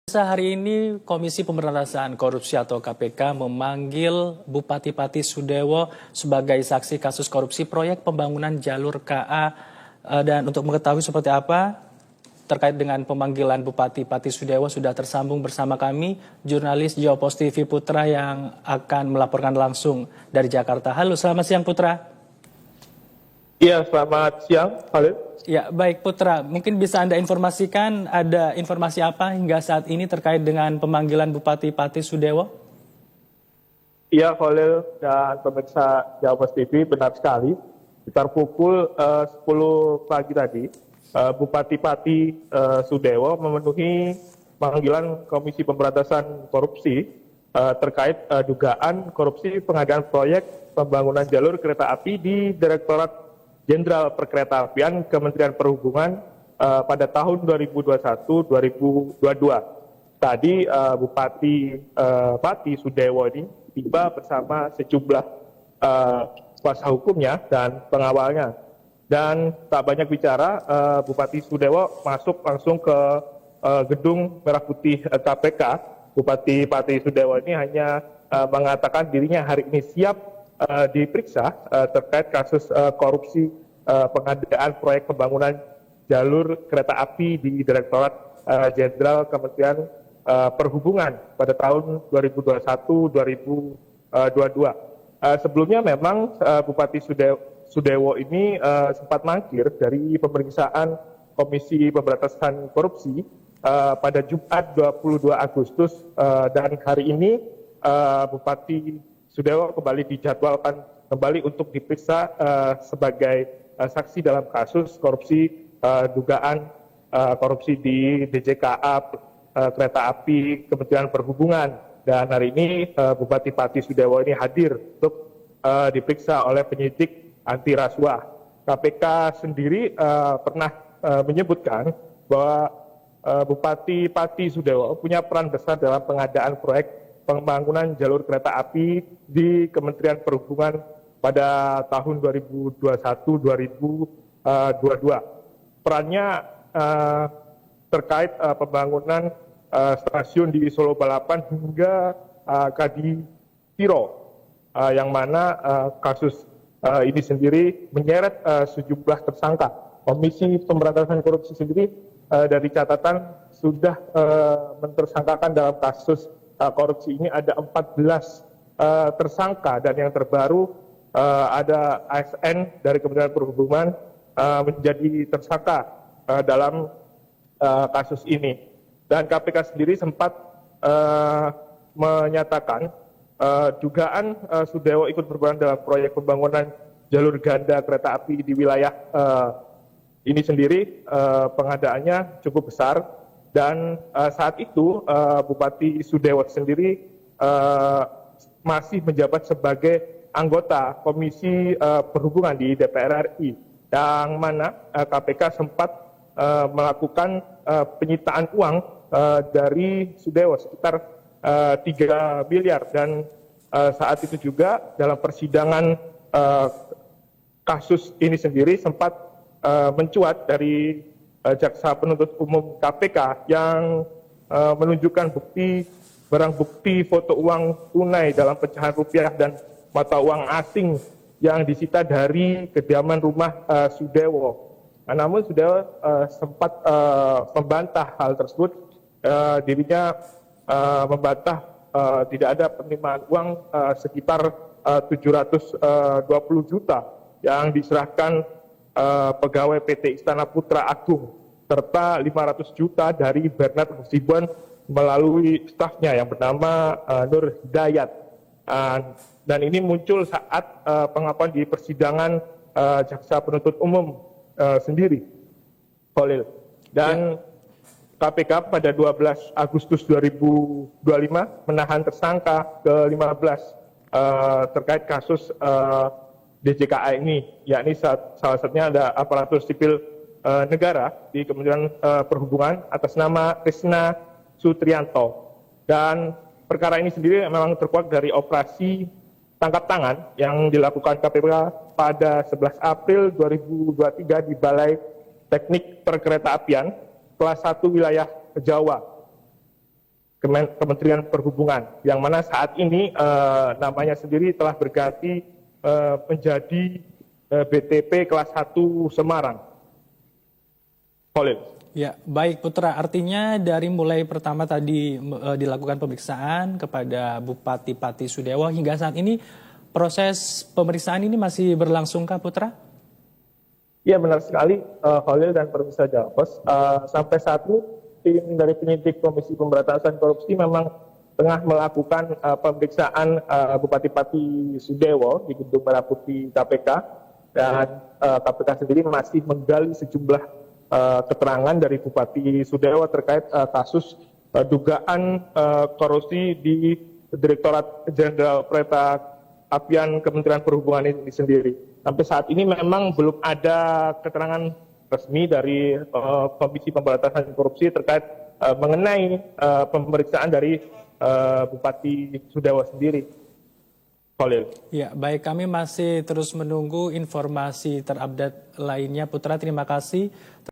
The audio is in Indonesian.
Hari ini Komisi Pemberantasan Korupsi atau KPK memanggil Bupati Pati Sudewo sebagai saksi kasus korupsi proyek pembangunan jalur KA. Dan untuk mengetahui seperti apa terkait dengan pemanggilan Bupati Pati Sudewo sudah tersambung bersama kami jurnalis Geopos TV Putra yang akan melaporkan langsung dari Jakarta. Halo, selamat siang Putra. Iya, selamat siang, Khalid. Ya, baik Putra. Mungkin bisa Anda informasikan ada informasi apa hingga saat ini terkait dengan pemanggilan Bupati Pati Sudewo? Iya, Khalil dan pemirsa Geopos TV, benar sekali. Sekitar pukul 10 pagi tadi, Bupati Pati Sudewo memenuhi panggilan Komisi Pemberantasan Korupsi terkait dugaan korupsi pengadaan proyek pembangunan jalur kereta api di Direktorat Jenderal Perkeretaapian Kementerian Perhubungan pada tahun 2021-2022. Tadi Bupati Pati Sudewo ini tiba bersama sejumlah kuasa hukumnya dan pengawalnya. Dan tak banyak bicara, Bupati Sudewo masuk langsung ke gedung Merah Putih KPK. Bupati Pati Sudewo ini hanya mengatakan dirinya hari ini siap diperiksa terkait kasus korupsi pengadaan proyek pembangunan jalur kereta api di Direktorat Jenderal Kementerian Perhubungan pada tahun 2021-2022. Sebelumnya memang Bupati Sudewo ini sempat mangkir dari pemeriksaan Komisi Pemberantasan Korupsi pada Jumat 22 Agustus dan hari ini Bupati Sudewo kembali dijadwalkan kembali untuk diperiksa sebagai saksi dalam kasus korupsi dugaan korupsi di DJKA Kereta Api Kementerian Perhubungan. Dan hari ini Bupati Pati Sudewo ini hadir untuk diperiksa oleh penyidik anti rasuah. KPK sendiri pernah menyebutkan bahwa Bupati Pati Sudewo punya peran besar dalam pengadaan proyek pembangunan jalur kereta api di Kementerian Perhubungan pada tahun 2021-2022. Perannya terkait pembangunan stasiun di Solo Balapan hingga Kadipiro, yang mana kasus ini sendiri menyeret sejumlah tersangka. Komisi Pemberantasan Korupsi sendiri dari catatan sudah mentersangkakan dalam kasus korupsi ini ada 14 tersangka, dan yang terbaru ada ASN dari Kementerian Perhubungan menjadi tersangka dalam kasus ini. Dan KPK sendiri sempat menyatakan dugaan Sudewo ikut berperan dalam proyek pembangunan jalur ganda kereta api di wilayah ini sendiri pengadaannya cukup besar. Dan saat itu Bupati Sudewo sendiri masih menjabat sebagai anggota Komisi Perhubungan di DPR RI, yang mana KPK sempat melakukan penyitaan uang dari Sudewo sekitar 3 miliar. Dan saat itu juga dalam persidangan kasus ini sendiri sempat mencuat dari Jaksa Penuntut Umum KPK yang menunjukkan barang bukti foto uang tunai dalam pecahan rupiah dan mata uang asing yang disita dari kediaman rumah Sudewo. Namun Sudewo sempat membantah hal tersebut. Dirinya membantah tidak ada penerimaan uang sekitar 720 juta yang diserahkan pegawai PT Istana Putra Agung, serta 500 juta dari Bernard Hasibuan melalui stafnya yang bernama Nur Hidayat. Dan ini muncul saat pengakuan di persidangan Jaksa Penuntut Umum sendiri, Khalil. Dan KPK pada 12 Agustus 2025 menahan tersangka ke-15 terkait kasus DJKA ini, yakni salah satunya ada aparatur sipil negara di Kementerian Perhubungan atas nama Krisna Sutrianto. Dan perkara ini sendiri memang terkuak dari operasi tangkap tangan yang dilakukan KPK pada 11 April 2023 di Balai Teknik Perkeretaapian kelas 1 wilayah Jawa. Kementerian Perhubungan, yang mana saat ini namanya sendiri telah berganti menjadi BTP kelas 1 Semarang. Khalil. Ya, baik Putra. Artinya dari mulai pertama tadi dilakukan pemeriksaan kepada Bupati Pati Sudewo hingga saat ini proses pemeriksaan ini masih berlangsungkah Putra? Ya benar sekali Khalil dan pemirsa Javos. Sampai saat ini tim dari penyidik Komisi Pemberantasan Korupsi memang tengah melakukan pemeriksaan Bupati Pati Sudewo di Gedung Merah Putih KPK, dan KPK sendiri masih menggali sejumlah keterangan dari Bupati Sudewo terkait kasus dugaan korupsi di Direktorat Jenderal Kereta Apian Kementerian Perhubungan ini sendiri. Sampai saat ini memang belum ada keterangan resmi dari Komisi Pemberantasan Korupsi terkait mengenai pemeriksaan dari Bupati Sudewo sendiri. Khalil. Ya, baik, kami masih terus menunggu informasi terupdate lainnya Putra. Terima kasih.